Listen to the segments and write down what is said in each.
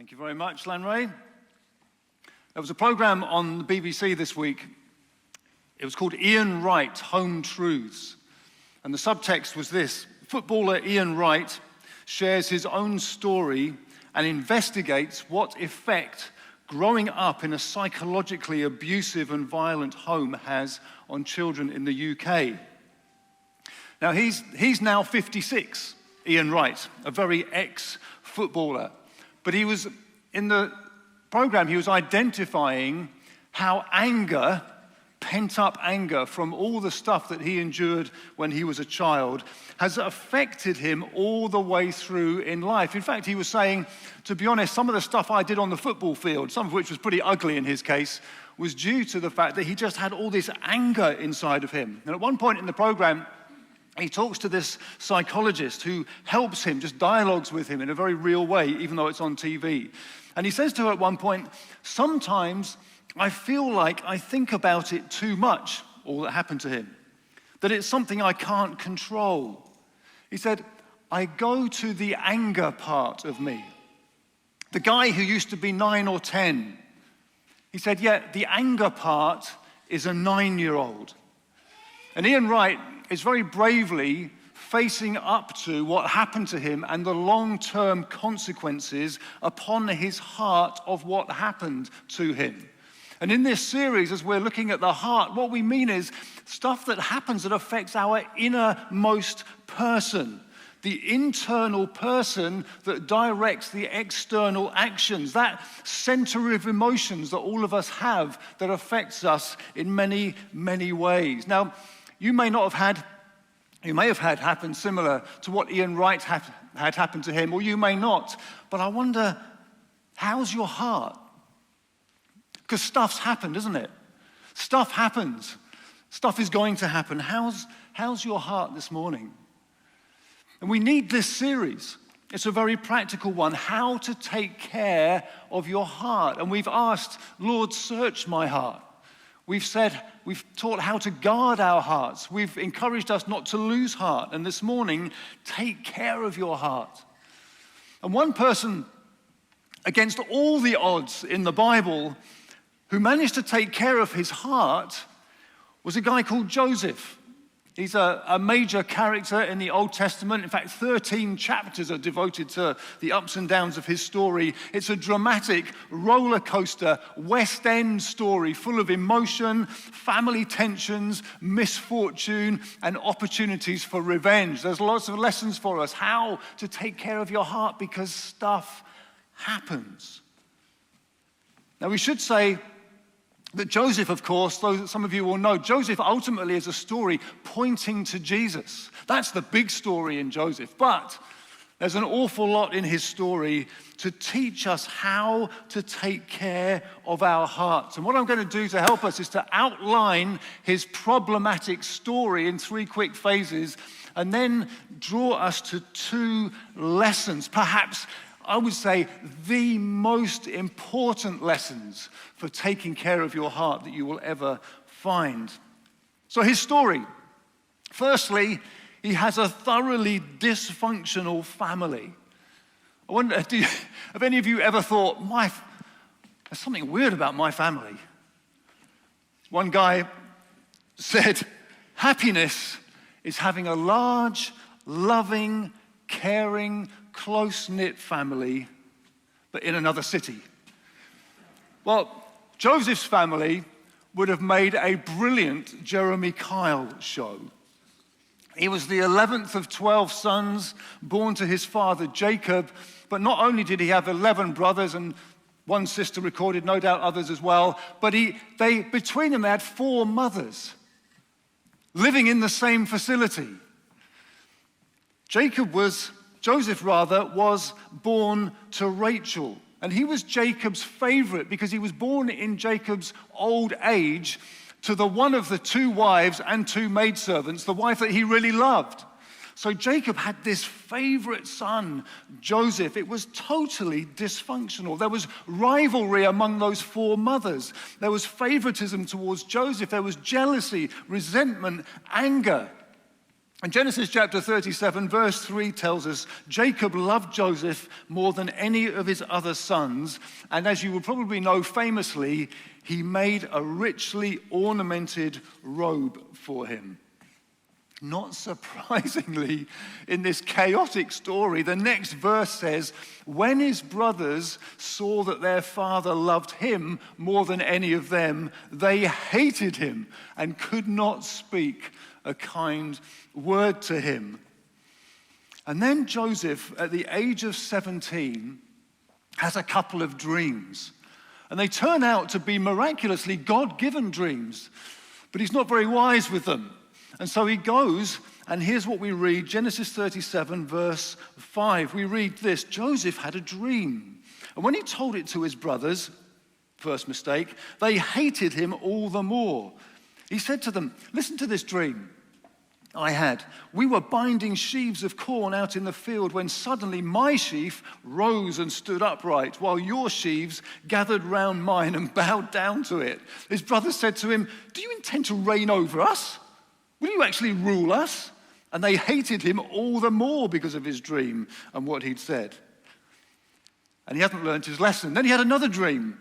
Thank you very much, Lanray. There was a program on the BBC this week. It was called Ian Wright, Home Truths. And the subtext was this: footballer Ian Wright shares his own story and investigates what effect growing up in a psychologically abusive and violent home has on children in the UK. Now, he's now 56, Ian Wright, a very ex-footballer. But he was, in the program, he was identifying how anger, pent-up anger from all the stuff that he endured when he was a child, has affected him all the way through in life. In fact, he was saying, to be honest, some of the stuff I did on the football field, some of which was pretty ugly in his case, was due to the fact that he just had all this anger inside of him. And at one point in the program, he talks to this psychologist who helps him, just dialogues with him in a very real way, even though it's on TV. And he says to her at one point, sometimes I feel like I think about it too much, all that happened to him, that it's something I can't control. He said, I go to the anger part of me. The guy who used to be 9 or 10, he said, yeah, the anger part is a 9-year-old. And Ian Wright is very bravely facing up to what happened to him and the long-term consequences upon his heart of what happened to him. And in this series, as we're looking at the heart, what we mean is stuff that happens that affects our innermost person, the internal person that directs the external actions, that center of emotions that all of us have that affects us in many, many ways. Now, you may have had happen similar to what Ian Wright had happened to him, or you may not. But I wonder, how's your heart? Because stuff's happened, isn't it? Stuff happens. Stuff is going to happen. How's your heart this morning? And we need this series. It's a very practical one, how to take care of your heart. And we've asked, Lord, search my heart. We've taught how to guard our hearts. We've encouraged us not to lose heart. And this morning, take care of your heart. And one person, against all the odds in the Bible, who managed to take care of his heart was a guy called Joseph. He's a major character in the Old Testament. In fact, 13 chapters are devoted to the ups and downs of his story. It's a dramatic roller coaster, West End story full of emotion, family tensions, misfortune, and opportunities for revenge. There's lots of lessons for us, how to take care of your heart because stuff happens. Now, we should say that Joseph, of course, though some of you will know, Joseph ultimately is a story pointing to Jesus. That's the big story in Joseph. But there's an awful lot in his story to teach us how to take care of our hearts. And what I'm going to do to help us is to outline his problematic story in 3 quick phases and then draw us to 2 lessons, perhaps I would say the most important lessons for taking care of your heart that you will ever find. So his story. Firstly, he has a thoroughly dysfunctional family. I wonder, have any of you ever thought, there's something weird about my family? One guy said, happiness is having a large, loving, caring, close-knit family, but in another city. Well, Joseph's family would have made a brilliant Jeremy Kyle show. He was the 11th of 12 sons born to his father Jacob, but not only did he have 11 brothers and 1 sister recorded, no doubt others as well, but between them they had 4 mothers living in the same facility. Joseph was born to Rachel, and he was Jacob's favorite because he was born in Jacob's old age to the one of the 2 wives and 2 maidservants, the wife that he really loved. So Jacob had this favorite son, Joseph. It was totally dysfunctional. There was rivalry among those 4 mothers. There was favoritism towards Joseph. There was jealousy, resentment, anger. And Genesis chapter 37, verse 3 tells us, Jacob loved Joseph more than any of his other sons. And as you will probably know famously, he made a richly ornamented robe for him. Not surprisingly, in this chaotic story, the next verse says, when his brothers saw that their father loved him more than any of them, they hated him and could not speak a kind word to him. And then Joseph, at the age of 17, has a couple of dreams. And they turn out to be miraculously God-given dreams. But he's not very wise with them. And so he goes, and here's what we read, Genesis 37, verse 5. We read this, Joseph had a dream. And when he told it to his brothers, first mistake, they hated him all the more. He said to them, listen to this dream I had. We were binding sheaves of corn out in the field when suddenly my sheaf rose and stood upright, while your sheaves gathered round mine and bowed down to it. His brothers said to him, do you intend to reign over us? Will you actually rule us? And they hated him all the more because of his dream and what he'd said. And he hadn't learned his lesson. Then he had another dream,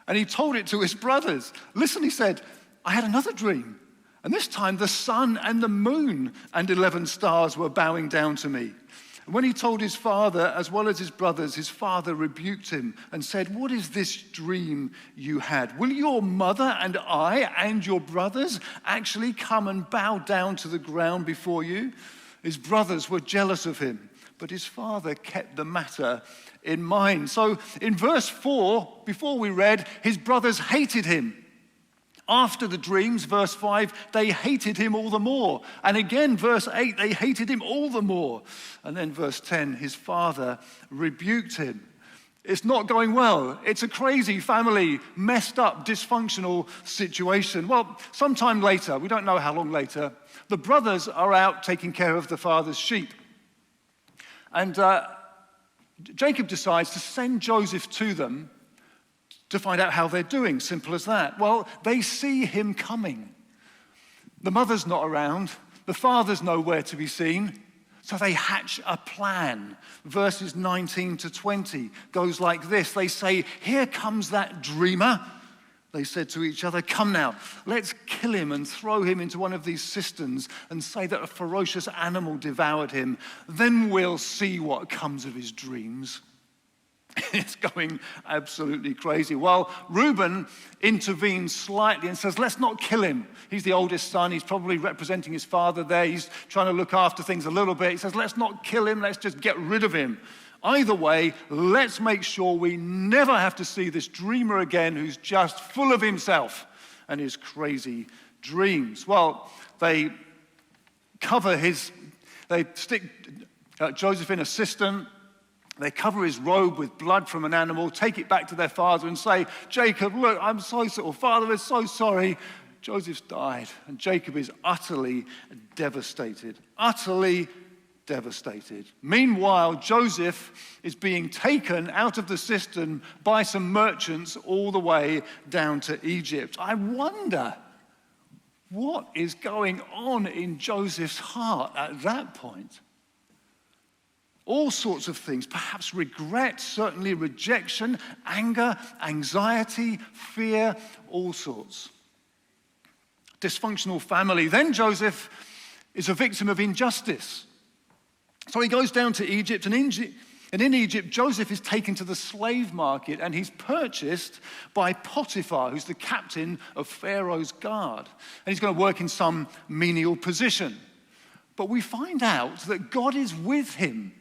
and he told it to his brothers. Listen, he said, I had another dream. And this time the sun and the moon and 11 stars were bowing down to me. And when he told his father as well as his brothers, his father rebuked him and said, what is this dream you had? Will your mother and I and your brothers actually come and bow down to the ground before you? His brothers were jealous of him, but his father kept the matter in mind. So in verse 4, before we read, his brothers hated him. After the dreams, verse 5, they hated him all the more. And again, verse 8, they hated him all the more. And then verse 10, his father rebuked him. It's not going well. It's a crazy family, messed up, dysfunctional situation. Well, sometime later, we don't know how long later, the brothers are out taking care of the father's sheep. And Jacob decides to send Joseph to them to find out how they're doing, simple as that. Well, they see him coming. The mother's not around. The father's nowhere to be seen. So they hatch a plan. Verses 19 to 20 goes like this. They say, here comes that dreamer. They said to each other, come now, let's kill him and throw him into one of these cisterns and say that a ferocious animal devoured him. Then we'll see what comes of his dreams. It's going absolutely crazy. Well, Reuben intervenes slightly and says, let's not kill him. He's the oldest son. He's probably representing his father there. He's trying to look after things a little bit. He says, let's not kill him. Let's just get rid of him. Either way, let's make sure we never have to see this dreamer again who's just full of himself and his crazy dreams. Well, they stick Joseph in a cistern. They cover his robe with blood from an animal, take it back to their father and say, Jacob, look, I'm so sorry. Father is so sorry. Joseph's died. And Jacob is utterly devastated. Utterly devastated. Meanwhile, Joseph is being taken out of the cistern by some merchants all the way down to Egypt. I wonder what is going on in Joseph's heart at that point. All sorts of things, perhaps regret, certainly rejection, anger, anxiety, fear, all sorts. Dysfunctional family. Then Joseph is a victim of injustice. So he goes down to Egypt, and in Egypt, Joseph is taken to the slave market, and he's purchased by Potiphar, who's the captain of Pharaoh's guard. And he's going to work in some menial position. But we find out that God is with him.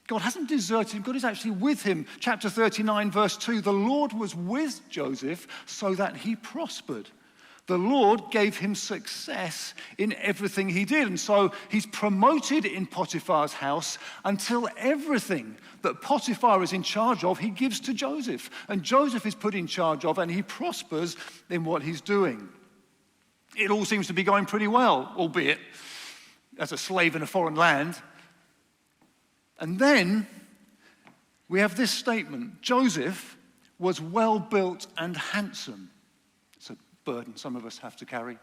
God hasn't deserted him. God is actually with him. Chapter 39, verse 2, the Lord was with Joseph so that he prospered. The Lord gave him success in everything he did. And so he's promoted in Potiphar's house until everything that Potiphar is in charge of, he gives to Joseph. And Joseph is put in charge of, and he prospers in what he's doing. It all seems to be going pretty well, albeit as a slave in a foreign land. And then we have this statement, Joseph was well built and handsome. It's a burden some of us have to carry.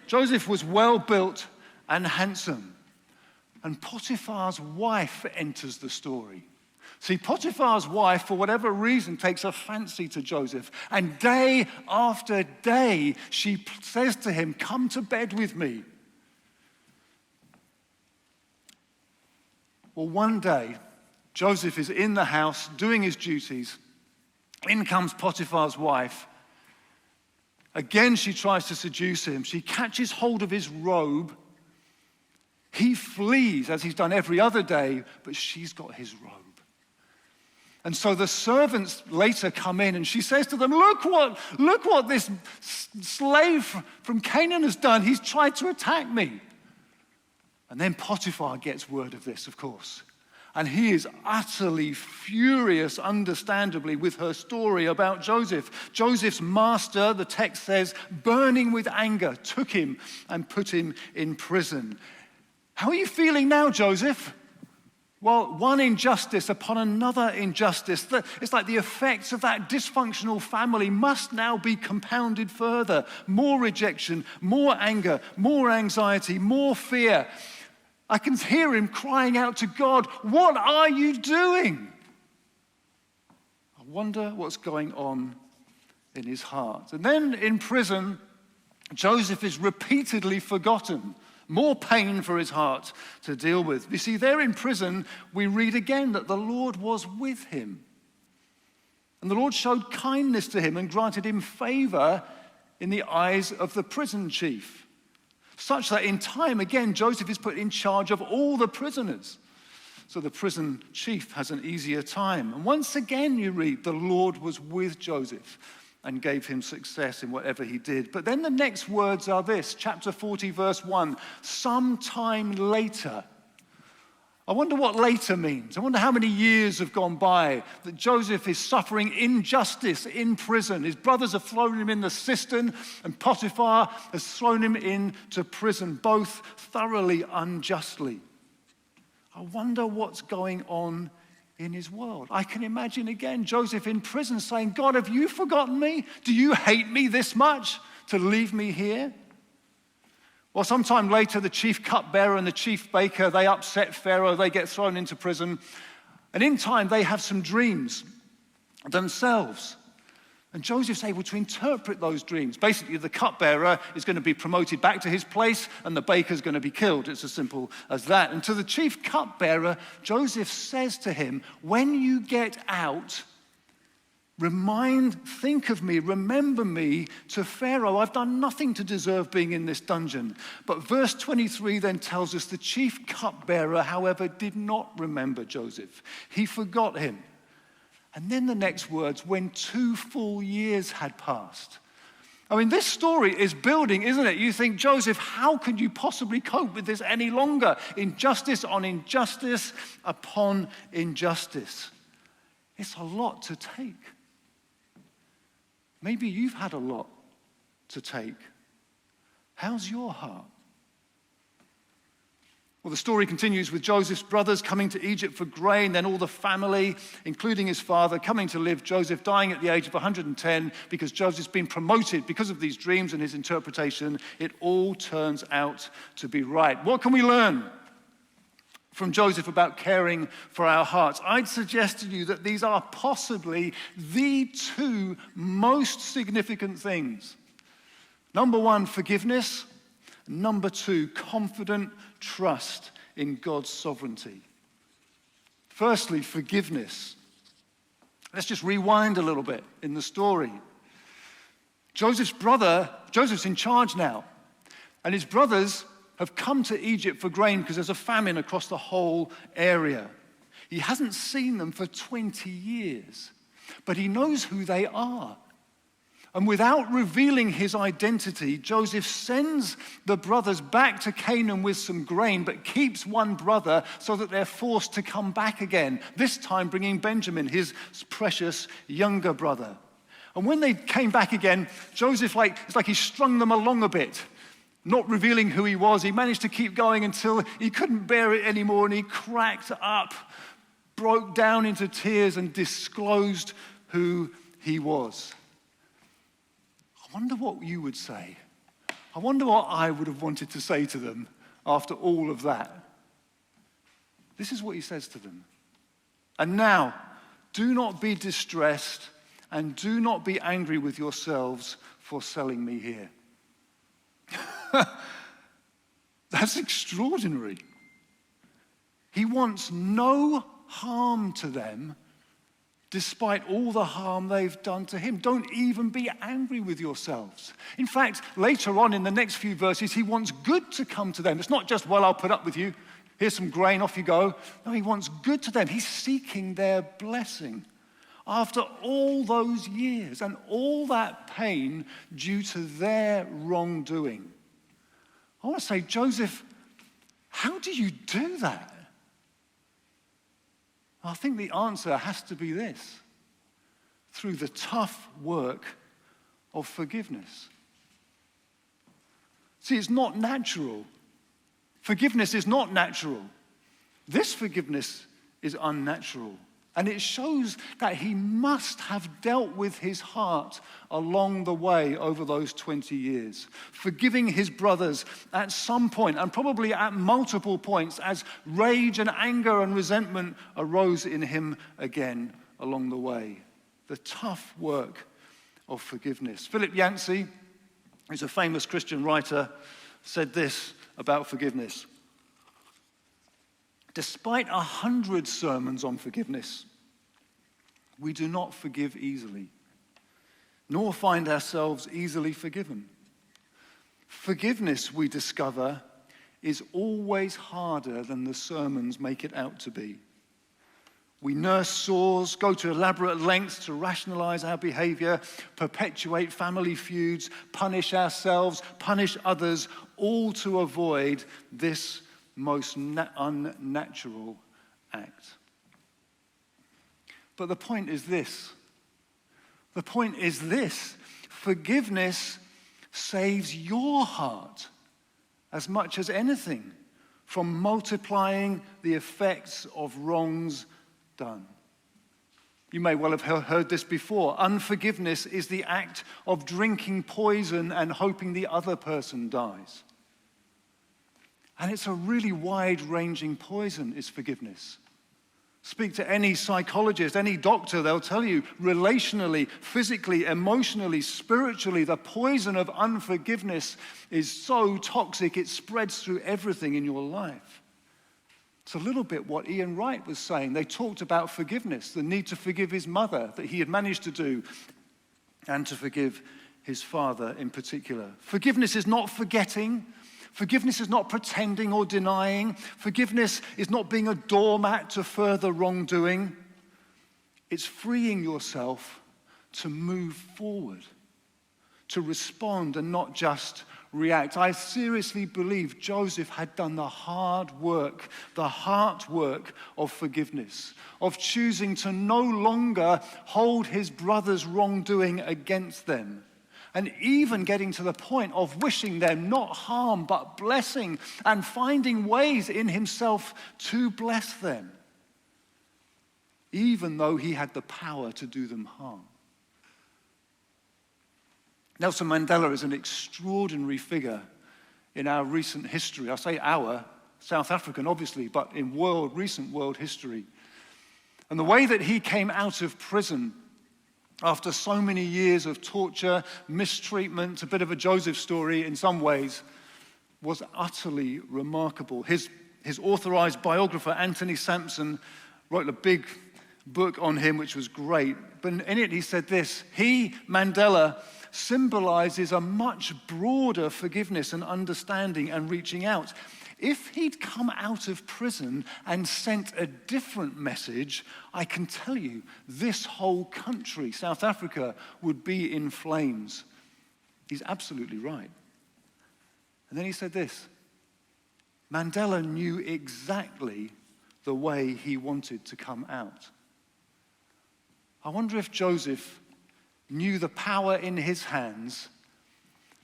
Joseph was well built and handsome. And Potiphar's wife enters the story. See, Potiphar's wife, for whatever reason, takes a fancy to Joseph. And day after day, she says to him, "Come to bed with me." Well, one day, Joseph is in the house doing his duties. In comes Potiphar's wife. Again, she tries to seduce him. She catches hold of his robe. He flees, as he's done every other day, but she's got his robe. And so the servants later come in, and she says to them, look what this slave from Canaan has done. He's tried to attack me. And then Potiphar gets word of this, of course. And he is utterly furious, understandably, with her story about Joseph. Joseph's master, the text says, burning with anger, took him and put him in prison. How are you feeling now, Joseph? Well, one injustice upon another injustice. It's like the effects of that dysfunctional family must now be compounded further. More rejection, more anger, more anxiety, more fear. I can hear him crying out to God, "What are you doing?" I wonder what's going on in his heart. And then in prison, Joseph is repeatedly forgotten. More pain for his heart to deal with. You see, there in prison, we read again that the Lord was with him. And the Lord showed kindness to him and granted him favor in the eyes of the prison chief. Such that in time, again, Joseph is put in charge of all the prisoners. So the prison chief has an easier time. And once again, you read, the Lord was with Joseph and gave him success in whatever he did. But then the next words are this, chapter 40, verse 1, sometime later. I wonder what later means. I wonder how many years have gone by that Joseph is suffering injustice in prison. His brothers have thrown him in the cistern, and Potiphar has thrown him into prison, both thoroughly unjustly. I wonder what's going on in his world. I can imagine again Joseph in prison saying, "God, have you forgotten me? Do you hate me this much to leave me here?" Well, sometime later, the chief cupbearer and the chief baker, they upset Pharaoh, they get thrown into prison. And in time, they have some dreams themselves. And Joseph's able to interpret those dreams. Basically, the cupbearer is going to be promoted back to his place, and the baker's going to be killed. It's as simple as that. And to the chief cupbearer, Joseph says to him, "When you get out, think of me, remember me to Pharaoh. I've done nothing to deserve being in this dungeon." But verse 23 then tells us the chief cupbearer, however, did not remember Joseph. He forgot him. And then the next words, when 2 full years had passed. I mean, this story is building, isn't it? You think, Joseph, how could you possibly cope with this any longer? Injustice on injustice upon injustice. It's a lot to take. Maybe you've had a lot to take. How's your heart? Well, the story continues with Joseph's brothers coming to Egypt for grain, then all the family, including his father, coming to live. Joseph dying at the age of 110 because Joseph's been promoted because of these dreams and his interpretation. It all turns out to be right. What can we learn from Joseph about caring for our hearts? I'd suggest to you that these are possibly the 2 most significant things. Number 1, forgiveness. Number 2, confident trust in God's sovereignty. Firstly, forgiveness. Let's just rewind a little bit in the story. Joseph's in charge now, and his brothers have come to Egypt for grain because there's a famine across the whole area. He hasn't seen them for 20 years, but he knows who they are. And without revealing his identity, Joseph sends the brothers back to Canaan with some grain, but keeps one brother so that they're forced to come back again, this time bringing Benjamin, his precious younger brother. And when they came back again, Joseph, it's like he strung them along a bit, not revealing who he was. He managed to keep going until he couldn't bear it anymore, and he cracked up, broke down into tears, and disclosed who he was. I wonder what you would say. I wonder what I would have wanted to say to them after all of that. This is what he says to them. And now, do not be distressed and do not be angry with yourselves for selling me here. That's extraordinary. He wants no harm to them despite all the harm they've done to him. Don't even be angry with yourselves. In fact, later on in the next few verses, he wants good to come to them. It's not just, well, I'll put up with you. Here's some grain, off you go. No, he wants good to them. He's seeking their blessing after all those years and all that pain due to their wrongdoing. I want to say, Joseph, how do you do that? I think the answer has to be this: through the tough work of forgiveness. See, it's not natural. Forgiveness is not natural. This forgiveness is unnatural. And it shows that he must have dealt with his heart along the way over those 20 years, forgiving his brothers at some point, and probably at multiple points, as rage and anger and resentment arose in him again along the way. The tough work of forgiveness. Philip Yancey, who's a famous Christian writer, said this about forgiveness. Despite 100 sermons on forgiveness, we do not forgive easily, nor find ourselves easily forgiven. Forgiveness, we discover, is always harder than the sermons make it out to be. We nurse sores, go to elaborate lengths to rationalize our behavior, perpetuate family feuds, punish ourselves, punish others, all to avoid this most unnatural act. But the point is this. The point is this. Forgiveness saves your heart as much as anything from multiplying the effects of wrongs done. You may well have heard this before. Unforgiveness is the act of drinking poison and hoping the other person dies. And it's a really wide-ranging poison, is forgiveness. Speak to any psychologist, any doctor, they'll tell you relationally, physically, emotionally, spiritually, the poison of unforgiveness is so toxic it spreads through everything in your life. It's a little bit what Ian Wright was saying. They talked about forgiveness, the need to forgive his mother that he had managed to do, and to forgive his father in particular. Forgiveness is not forgetting. Forgiveness is not pretending or denying. Forgiveness is not being a doormat to further wrongdoing. It's freeing yourself to move forward, to respond and not just react. I seriously believe Joseph had done the hard work, the heart work of forgiveness, of choosing to no longer hold his brother's wrongdoing against them. And even getting to the point of wishing them not harm but blessing, and finding ways in himself to bless them, even though he had the power to do them harm. Nelson Mandela is an extraordinary figure in our recent history. I say our, South African obviously, but in recent world history. And the way that he came out of prison after so many years of torture, mistreatment, a bit of a Joseph story in some ways, was utterly remarkable. His authorized biographer, Anthony Sampson, wrote a big book on him, which was great. But in it he said this: he, Mandela, symbolizes a much broader forgiveness and understanding and reaching out. If he'd come out of prison and sent a different message, I can tell you, this whole country, South Africa, would be in flames. He's absolutely right. And then he said this: Mandela knew exactly the way he wanted to come out. I wonder if Joseph knew the power in his hands,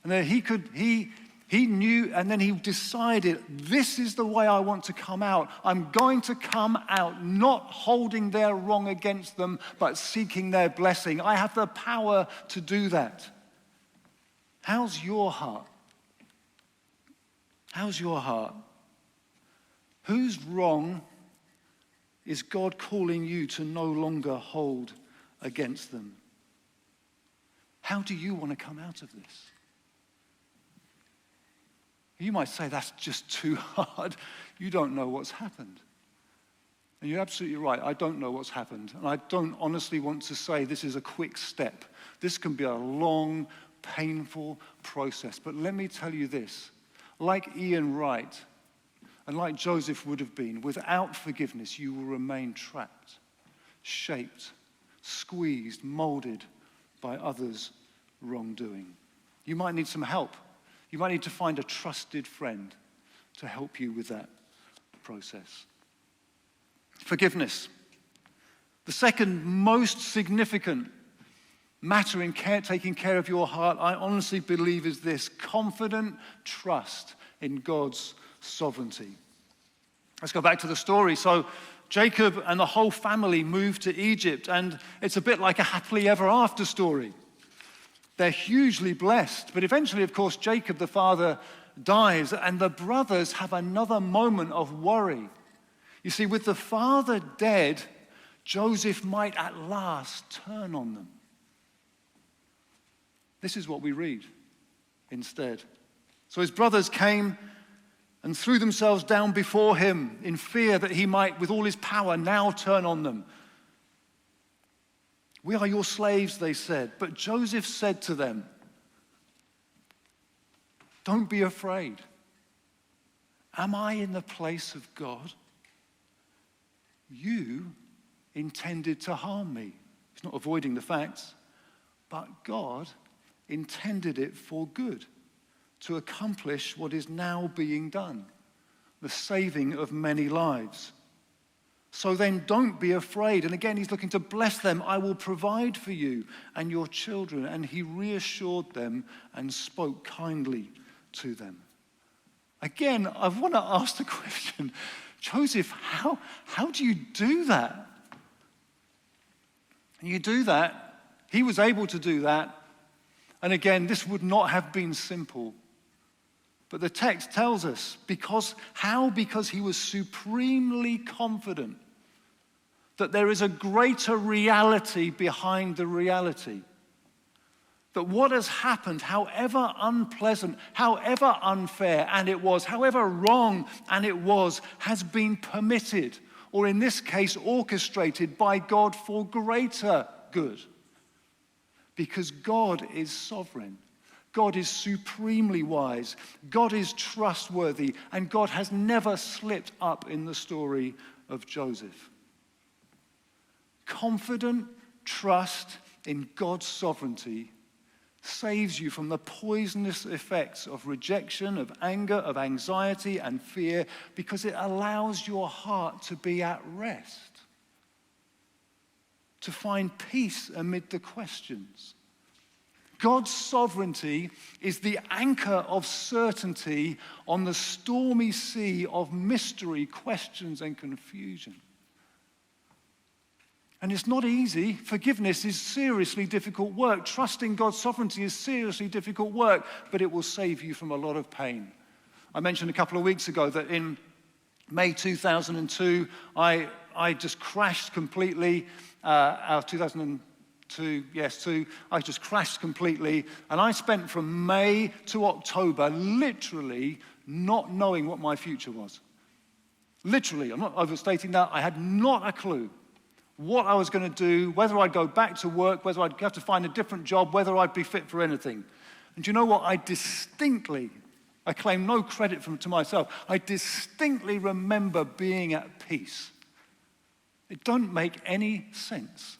and that he knew, and then he decided, this is the way I want to come out. I'm going to come out not holding their wrong against them, but seeking their blessing. I have the power to do that. How's your heart? How's your heart? Whose wrong is God calling you to no longer hold against them? How do you want to come out of this? You might say, that's just too hard. You don't know what's happened. And you're absolutely right. I don't know what's happened. And I don't honestly want to say this is a quick step. This can be a long, painful process. But let me tell you this. Like Ian Wright, and like Joseph would have been, without forgiveness, you will remain trapped, shaped, squeezed, molded by others' wrongdoing. You might need some help. You might need to find a trusted friend to help you with that process. Forgiveness. The second most significant matter in taking care of your heart, I honestly believe, is this: confident trust in God's sovereignty. Let's go back to the story. So Jacob and the whole family moved to Egypt, and it's a bit like a happily ever after story. They're hugely blessed. But eventually, of course, Jacob, the father, dies, and the brothers have another moment of worry. You see, with the father dead, Joseph might at last turn on them. This is what we read instead. So his brothers came and threw themselves down before him in fear that he might, with all his power, now turn on them. "We are your slaves," they said. But Joseph said to them, "Don't be afraid. Am I in the place of God? You intended to harm me." He's not avoiding the facts. "But God intended it for good, to accomplish what is now being done, the saving of many lives. So then don't be afraid." And again, he's looking to bless them. "I will provide for you and your children." And he reassured them and spoke kindly to them. Again, I want to ask the question, Joseph, how do you do that? And you do that. He was able to do that. And again, this would not have been simple. But the text tells us, because he was supremely confident that there is a greater reality behind the reality. That what has happened, however unpleasant, however unfair, and it was, however wrong and it was, has been permitted, or in this case, orchestrated by God for greater good. Because God is sovereign. God is supremely wise. God is trustworthy. And God has never slipped up in the story of Joseph. Confident trust in God's sovereignty saves you from the poisonous effects of rejection, of anger, of anxiety and fear, because it allows your heart to be at rest, to find peace amid the questions. God's sovereignty is the anchor of certainty on the stormy sea of mystery, questions, and confusion. And it's not easy. Forgiveness is seriously difficult work. Trusting God's sovereignty is seriously difficult work, but it will save you from a lot of pain. I mentioned a couple of weeks ago that in May 2002, I just crashed completely. 2002, I just crashed completely. And I spent from May to October literally not knowing what my future was. Literally, I'm not overstating that. I had not a clue what I was going to do, whether I'd go back to work, whether I'd have to find a different job, whether I'd be fit for anything. And do you know what? I claim no credit to myself. I distinctly remember being at peace. It don't make any sense.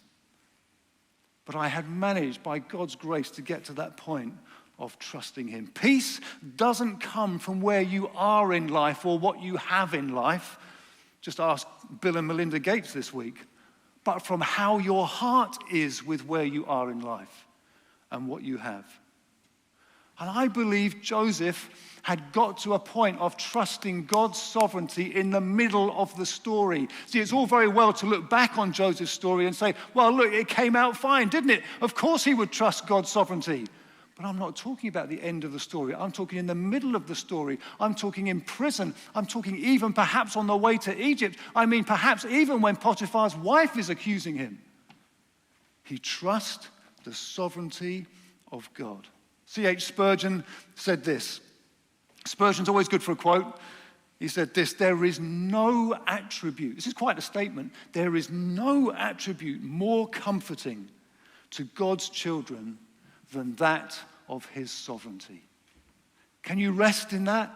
But I had managed, by God's grace, to get to that point of trusting Him. Peace doesn't come from where you are in life or what you have in life. Just ask Bill and Melinda Gates this week. But from how your heart is with where you are in life and what you have. And I believe Joseph had got to a point of trusting God's sovereignty in the middle of the story. See, it's all very well to look back on Joseph's story and say, well, look, it came out fine, didn't it? Of course he would trust God's sovereignty. But I'm not talking about the end of the story. I'm talking in the middle of the story. I'm talking in prison. I'm talking even perhaps on the way to Egypt. I mean, perhaps even when Potiphar's wife is accusing him. He trusts the sovereignty of God. C.H. Spurgeon said this. Spurgeon's always good for a quote. He said this, there is no attribute, this is quite a statement, there is no attribute more comforting to God's children than that of his sovereignty. Can you rest in that?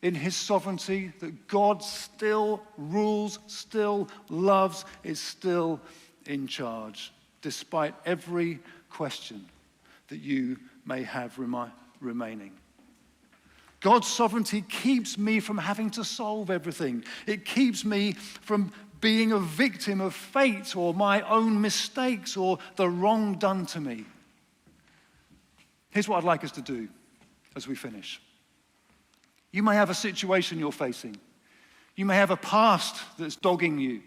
In his sovereignty, that God still rules, still loves, is still in charge, despite every question that you may have remaining. God's sovereignty keeps me from having to solve everything. It keeps me from being a victim of fate or my own mistakes or the wrong done to me. Here's what I'd like us to do as we finish. You may have a situation you're facing. You may have a past that's dogging you.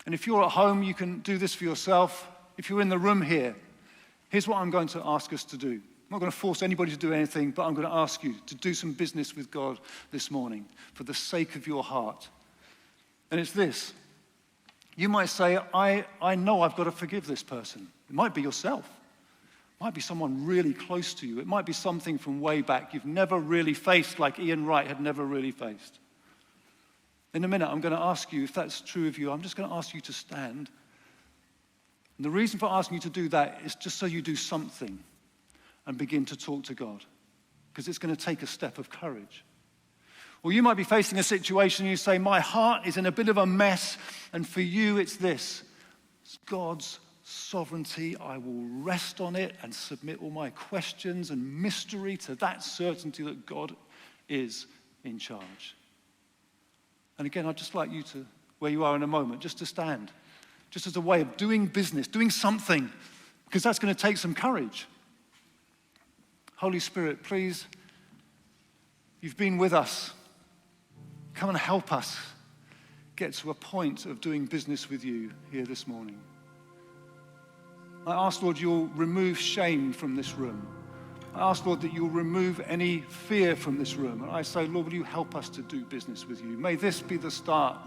And if you're at home, you can do this for yourself. If you're in the room here, here's what I'm going to ask us to do. I'm not going to force anybody to do anything, but I'm going to ask you to do some business with God this morning for the sake of your heart. And it's this. You might say, I know I've got to forgive this person. It might be yourself. It might be someone really close to you. It might be something from way back you've never really faced, like Ian Wright had never really faced. In a minute, I'm going to ask you, if that's true of you, I'm just going to ask you to stand. And the reason for asking you to do that is just so you do something and begin to talk to God, because it's going to take a step of courage. Or you might be facing a situation and you say, my heart is in a bit of a mess, and for you it's this. It's God's sovereignty. I will rest on it and submit all my questions and mystery to that certainty that God is in charge. And again, I'd just like you to, where you are in a moment, just to stand, just as a way of doing business, doing something, because that's going to take some courage. Holy Spirit, please, you've been with us. Come and help us get to a point of doing business with you here this morning. I ask, Lord, you'll remove shame from this room. I ask, Lord, that you'll remove any fear from this room. And I say, Lord, will you help us to do business with you? May this be the start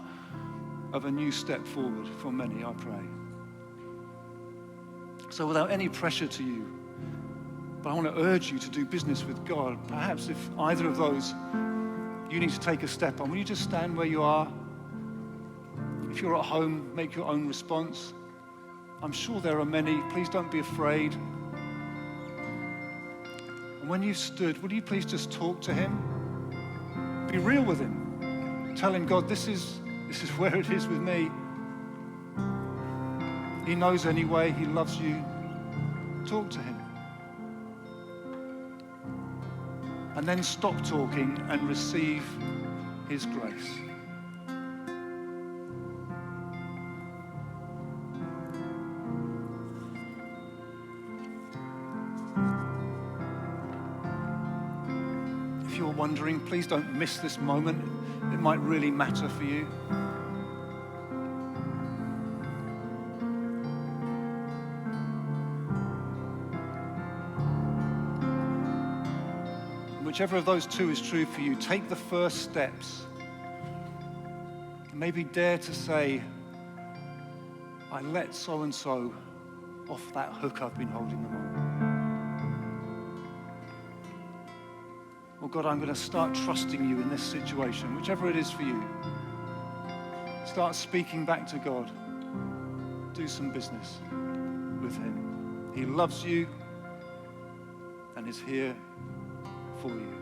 of a new step forward for many, I pray. So without any pressure to you, but I want to urge you to do business with God. Perhaps if either of those you need to take a step on, will you just stand where you are? If you're at home, make your own response. I'm sure there are many. Please don't be afraid. And when you've stood, will you please just talk to him? Be real with him. Tell him, God, this is where it is with me. He knows anyway. He loves you. Talk to him. And then stop talking and receive his grace. If you're wondering, please don't miss this moment. It might really matter for you. Whichever of those two is true for you, take the first steps. Maybe dare to say, I let so-and-so off that hook I've been holding them on. Well, God, I'm going to start trusting you in this situation, whichever it is for you. Start speaking back to God. Do some business with him. He loves you and is here for you.